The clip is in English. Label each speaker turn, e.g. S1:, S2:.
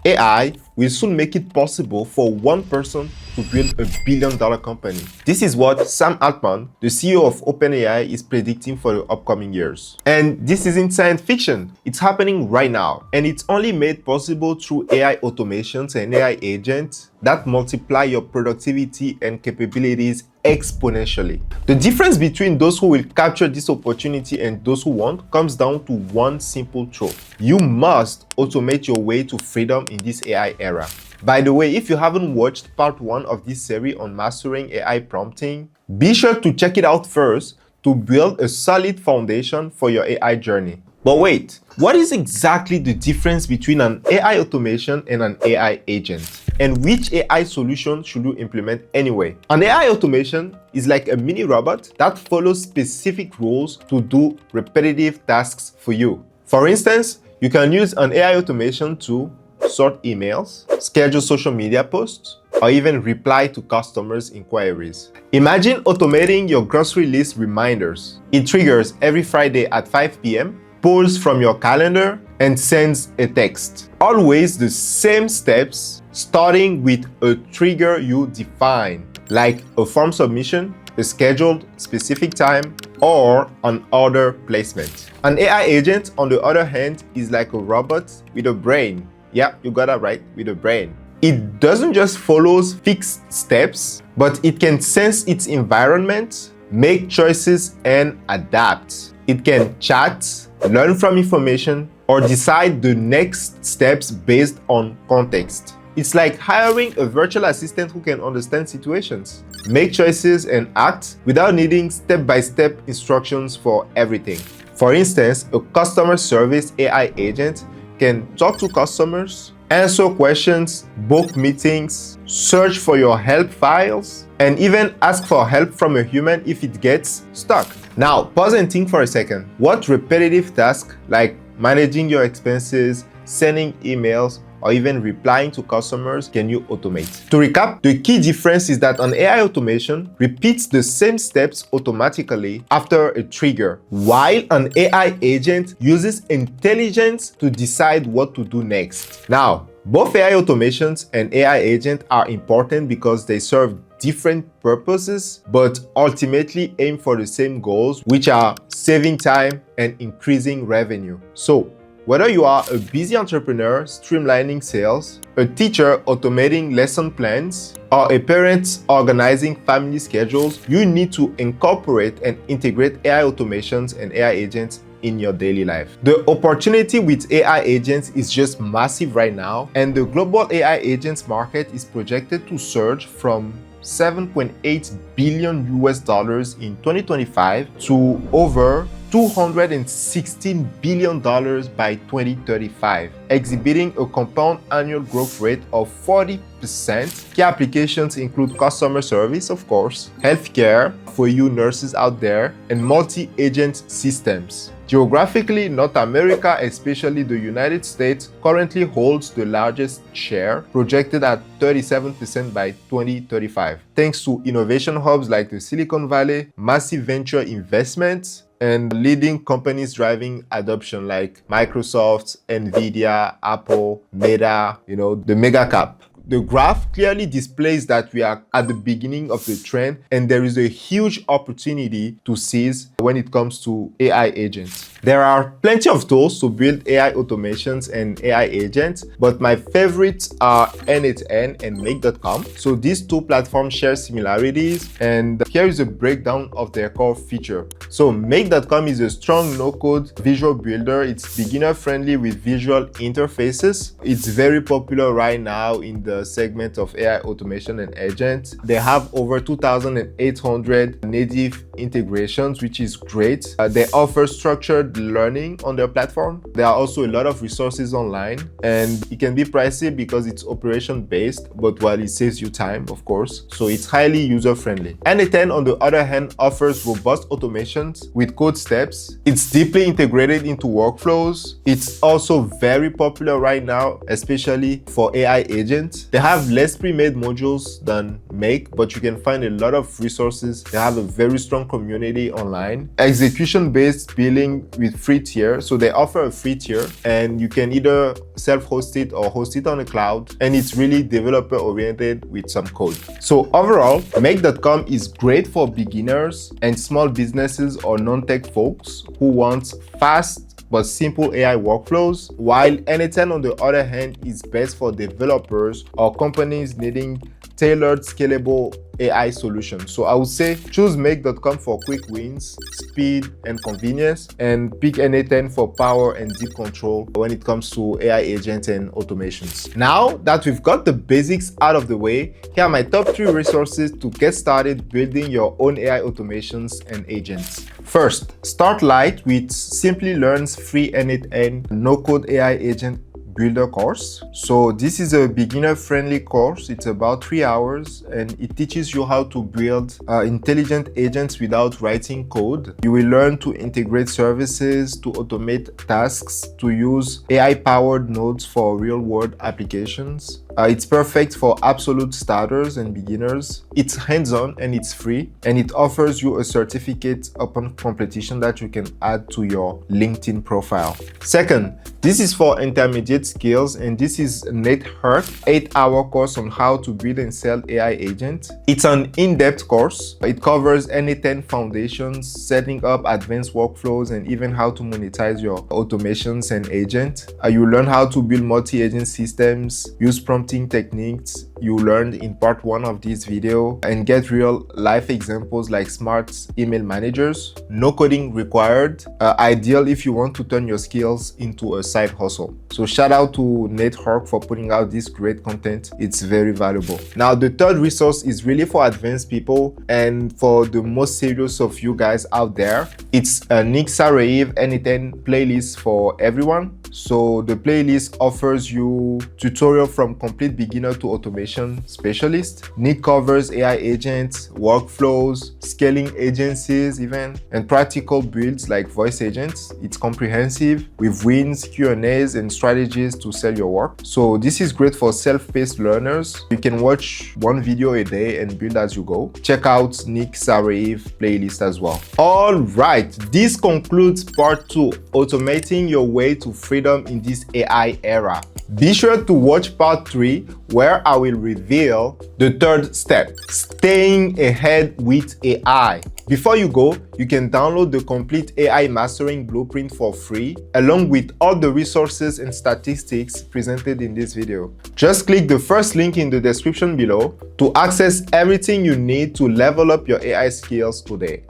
S1: AI will soon make it possible for one person to build $1 billion company. This is what Sam Altman, the CEO of OpenAI, is predicting for the upcoming years. And this isn't science fiction. It's happening right now. And it's only made possible through AI automations and AI agents that multiply your productivity and capabilities exponentially. The difference between those who will capture this opportunity and those who won't comes down to one simple truth. You must automate your way to freedom in this AI era. By the way, if you haven't watched part 1 of this series on mastering AI prompting, be sure to check it out first to build a solid foundation for your AI journey. But wait, what is exactly the difference between an AI automation and an AI agent? And which AI solution should you implement anyway? An AI automation is like a mini robot that follows specific rules to do repetitive tasks for you. For instance, you can use an AI automation to sort emails, schedule social media posts, or even reply to customers' inquiries. Imagine automating your grocery list reminders. It triggers every Friday at 5 p.m., pulls from your calendar, and sends a text. Always the same steps, starting with a trigger you define, like a form submission, a scheduled specific time, or an order placement. An AI agent, on the other hand, is like a robot with a brain. Yeah, you got that right, with a brain. It doesn't just follow fixed steps, but it can sense its environment, make choices, and adapt. It can chat, learn from information, or decide the next steps based on context. It's like hiring a virtual assistant who can understand situations, make choices, and act without needing step-by-step instructions for everything. For instance, a customer service AI agent can talk to customers, answer questions, book meetings, search for your help files, and even ask for help from a human if it gets stuck. Now, pause and think for a second. What repetitive tasks like managing your expenses, sending emails, or even replying to customers can you automate? To recap, the key difference is that an AI automation repeats the same steps automatically after a trigger, while an AI agent uses intelligence to decide what to do next. Now, both AI automations and AI agents are important because they serve different purposes, but ultimately aim for the same goals, which are saving time and increasing revenue. So, whether you are a busy entrepreneur streamlining sales, a teacher automating lesson plans, or a parent organizing family schedules, you need to incorporate and integrate AI automations and AI agents in your daily life. The opportunity with AI agents is just massive right now, and the global AI agents market is projected to surge from $7.8 billion in 2025 to over $216 billion by 2035, exhibiting a compound annual growth rate of 40%. Key applications include customer service, of course, healthcare for you nurses out there, and multi-agent systems. Geographically, North America, especially the United States, currently holds the largest share, projected at 37% by 2035, thanks to innovation hubs like the Silicon Valley, massive venture investments, and leading companies driving adoption like Microsoft, Nvidia, Apple, Meta, the mega cap. The graph clearly displays that we are at the beginning of the trend, and there is a huge opportunity to seize when it comes to AI agents. There are plenty of tools to build AI automations and AI agents, but my favorites are N8N and Make.com. So these two platforms share similarities, and here is a breakdown of their core feature. So Make.com is a strong no-code visual builder. It's beginner-friendly with visual interfaces. It's very popular right now in the segment of AI automation and agents. They have over 2,800 native integrations, which is great. They offer structured learning on their platform. There are also a lot of resources online, and it can be pricey because it's operation based, but while it saves you time, of course, so it's highly user friendly. N8N, on the other hand, offers robust automations with code steps. It's deeply integrated into workflows. It's also very popular right now, especially for AI agents. They have less pre-made modules than Make, but you can find a lot of resources. They have a very strong community online. design, execution-based billing with free tier. So they offer a free tier and you can either self-host it or host it on the cloud. And it's really developer-oriented with some code. So overall, Make.com is great for beginners and small businesses or non-tech folks who want fast but simple AI workflows, while N10 on the other hand is best for developers or companies needing tailored, scalable AI solutions. So I would say choose Make.com for quick wins, speed, and convenience, and pick N10 for power and deep control when it comes to AI agents and automations. Now that we've got the basics out of the way, here are my top 3 resources to get started building your own AI automations and agents. First, start light with Simply Learn's free N8N no-code AI agent builder course. So this is a beginner-friendly course. It's about 3 hours and it teaches you how to build intelligent agents without writing code. You will learn to integrate services, to automate tasks, to use AI-powered nodes for real-world applications. It's perfect for absolute starters and beginners. It's hands-on and it's free, and it offers you a certificate upon completion that you can add to your LinkedIn profile. Second, this is for intermediate skills, and this is Nate Herc 8-hour course on how to build and sell AI agents. It's an in-depth course. It covers N10 foundations, setting up advanced workflows, and even how to monetize your automations and agents. You learn how to build multi-agent systems, use prompting techniques you learned in part 1 of this video, and get real life examples like smart email managers. No coding required. Ideal if you want to turn your skills into a side hustle. So shout out to Nate Herc for putting out this great content. It's very valuable. Now the third resource is really for advanced people and for the most serious of you guys out there. It's a Nick Sareiv N10 playlist for everyone. So the playlist offers you tutorial from complete beginner to automation specialist. Nick covers AI agents, workflows, scaling agencies even, and practical builds like voice agents. It's comprehensive with wins, Q&As, and strategies to sell your work. So this is great for self-paced learners. You can watch 1 video a day and build as you go. Check out Nick Sareiv playlist as well. All right, this concludes part 2, automating your way to freedom in this AI era. Be sure to watch part 3 where I will reveal the third step, staying ahead with AI. Before you go, you can download the complete AI mastering blueprint for free, along with all the resources and statistics presented in this video. Just click the first link in the description below to access everything you need to level up your AI skills today.